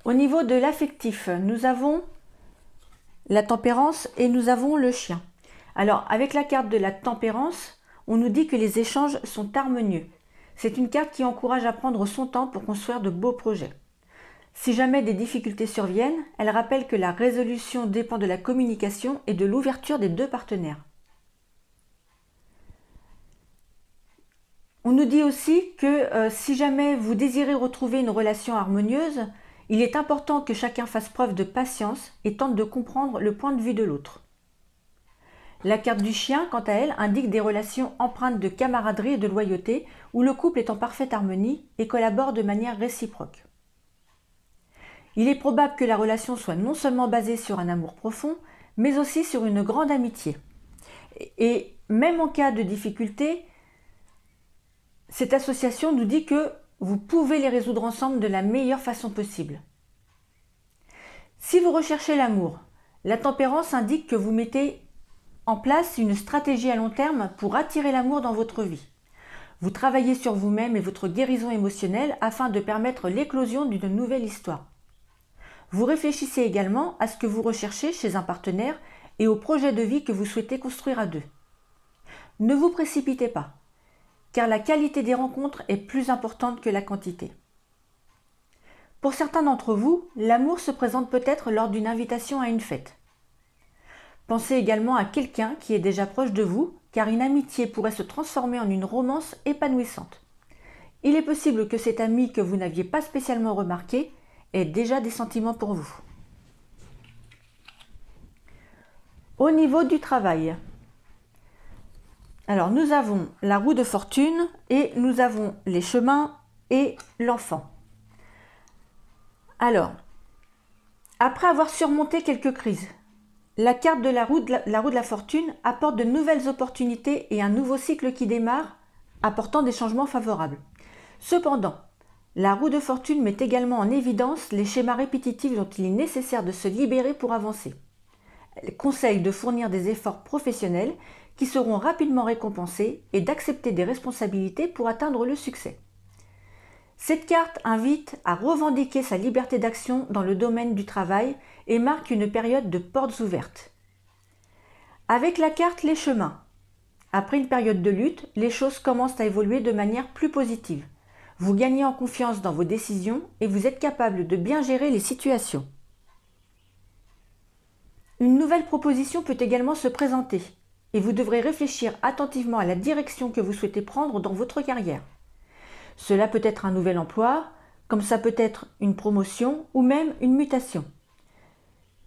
Au niveau de l'affectif, nous avons la tempérance et nous avons le chien. Alors, avec la carte de la tempérance, on nous dit que les échanges sont harmonieux. C'est une carte qui encourage à prendre son temps pour construire de beaux projets. Si jamais des difficultés surviennent, elle rappelle que la résolution dépend de la communication et de l'ouverture des deux partenaires. On nous dit aussi que si jamais vous désirez retrouver une relation harmonieuse, il est important que chacun fasse preuve de patience et tente de comprendre le point de vue de l'autre. La carte du chien, quant à elle, indique des relations empreintes de camaraderie et de loyauté où le couple est en parfaite harmonie et collabore de manière réciproque. Il est probable que la relation soit non seulement basée sur un amour profond, mais aussi sur une grande amitié. Et même en cas de difficulté, cette association nous dit que vous pouvez les résoudre ensemble de la meilleure façon possible. Si vous recherchez l'amour, la tempérance indique que vous mettez en place une stratégie à long terme pour attirer l'amour dans votre vie. Vous travaillez sur vous-même et votre guérison émotionnelle afin de permettre l'éclosion d'une nouvelle histoire. Vous réfléchissez également à ce que vous recherchez chez un partenaire et au projet de vie que vous souhaitez construire à deux. Ne vous précipitez pas, car la qualité des rencontres est plus importante que la quantité. Pour certains d'entre vous, l'amour se présente peut-être lors d'une invitation à une fête. Pensez également à quelqu'un qui est déjà proche de vous, car une amitié pourrait se transformer en une romance épanouissante. Il est possible que cet ami que vous n'aviez pas spécialement remarqué ait déjà des sentiments pour vous. Au niveau du travail, alors nous avons la roue de fortune et nous avons les chemins et l'enfant. Alors, après avoir surmonté quelques crises, la carte de la roue de la fortune apporte de nouvelles opportunités et un nouveau cycle qui démarre, apportant des changements favorables. Cependant, la roue de fortune met également en évidence les schémas répétitifs dont il est nécessaire de se libérer pour avancer. Elle conseille de fournir des efforts professionnels qui seront rapidement récompensés et d'accepter des responsabilités pour atteindre le succès. Cette carte invite à revendiquer sa liberté d'action dans le domaine du travail et marque une période de portes ouvertes. Avec la carte Les Chemins, après une période de lutte, les choses commencent à évoluer de manière plus positive. Vous gagnez en confiance dans vos décisions et vous êtes capable de bien gérer les situations. Une nouvelle proposition peut également se présenter et vous devrez réfléchir attentivement à la direction que vous souhaitez prendre dans votre carrière. Cela peut être un nouvel emploi, comme ça peut être une promotion ou même une mutation.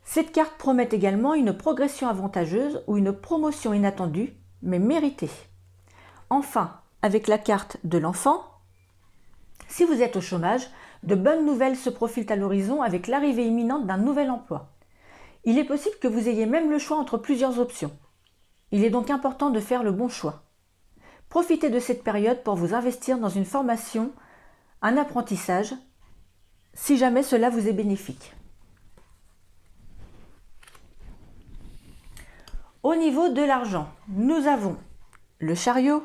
Cette carte promet également une progression avantageuse ou une promotion inattendue, mais méritée. Enfin, avec la carte de l'enfant, si vous êtes au chômage, de bonnes nouvelles se profilent à l'horizon avec l'arrivée imminente d'un nouvel emploi. Il est possible que vous ayez même le choix entre plusieurs options. Il est donc important de faire le bon choix. Profitez de cette période pour vous investir dans une formation, un apprentissage, si jamais cela vous est bénéfique. Au niveau de l'argent, nous avons le chariot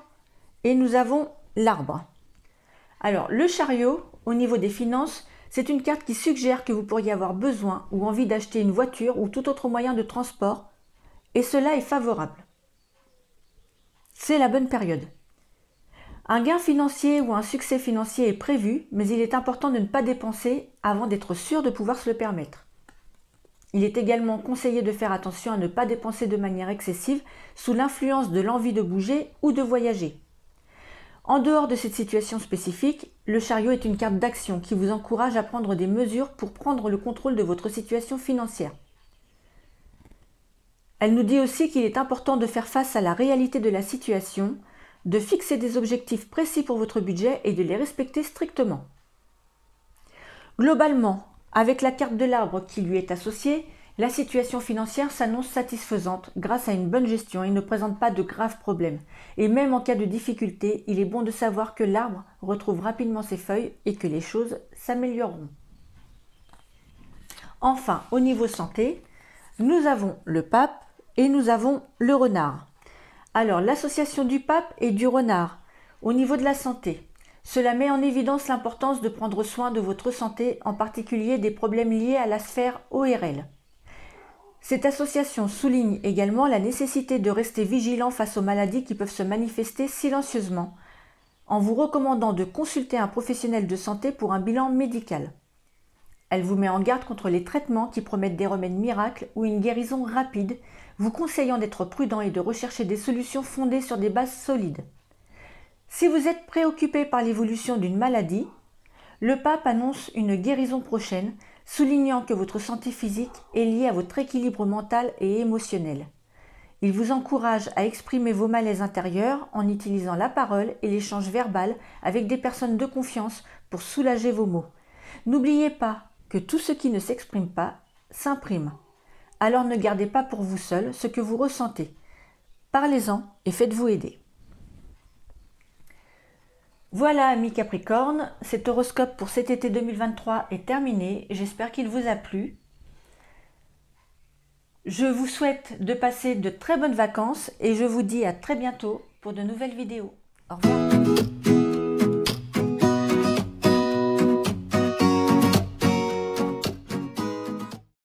et nous avons l'arbre. Alors, le chariot, au niveau des finances, c'est une carte qui suggère que vous pourriez avoir besoin ou envie d'acheter une voiture ou tout autre moyen de transport, et cela est favorable. C'est la bonne période. Un gain financier ou un succès financier est prévu, mais il est important de ne pas dépenser avant d'être sûr de pouvoir se le permettre. Il est également conseillé de faire attention à ne pas dépenser de manière excessive sous l'influence de l'envie de bouger ou de voyager. En dehors de cette situation spécifique, le chariot est une carte d'action qui vous encourage à prendre des mesures pour prendre le contrôle de votre situation financière. Elle nous dit aussi qu'il est important de faire face à la réalité de la situation, de fixer des objectifs précis pour votre budget et de les respecter strictement. Globalement, Avec la carte de l'arbre qui lui est associée, la situation financière s'annonce satisfaisante grâce à une bonne gestion et ne présente pas de graves problèmes. Et même en cas de difficulté, il est bon de savoir que l'arbre retrouve rapidement ses feuilles et que les choses s'amélioreront. Enfin, au niveau santé, nous avons le pape et nous avons le renard. Alors, l'association du pape et du renard, au niveau de la santé, cela met en évidence l'importance de prendre soin de votre santé, en particulier des problèmes liés à la sphère ORL. Cette association souligne également la nécessité de rester vigilant face aux maladies qui peuvent se manifester silencieusement, en vous recommandant de consulter un professionnel de santé pour un bilan médical. Elle vous met en garde contre les traitements qui promettent des remèdes miracles ou une guérison rapide, vous conseillant d'être prudent et de rechercher des solutions fondées sur des bases solides. Si vous êtes préoccupé par l'évolution d'une maladie, le pape annonce une guérison prochaine, soulignant que votre santé physique est liée à votre équilibre mental et émotionnel. Il vous encourage à exprimer vos malaises intérieurs en utilisant la parole et l'échange verbal avec des personnes de confiance pour soulager vos maux. N'oubliez pas que tout ce qui ne s'exprime pas s'imprime. Alors ne gardez pas pour vous seul ce que vous ressentez. Parlez-en et faites-vous aider. Voilà, amis Capricorne, cet horoscope pour cet été 2023 est terminé. J'espère qu'il vous a plu. Je vous souhaite de passer de très bonnes vacances et je vous dis à très bientôt pour de nouvelles vidéos. Au revoir.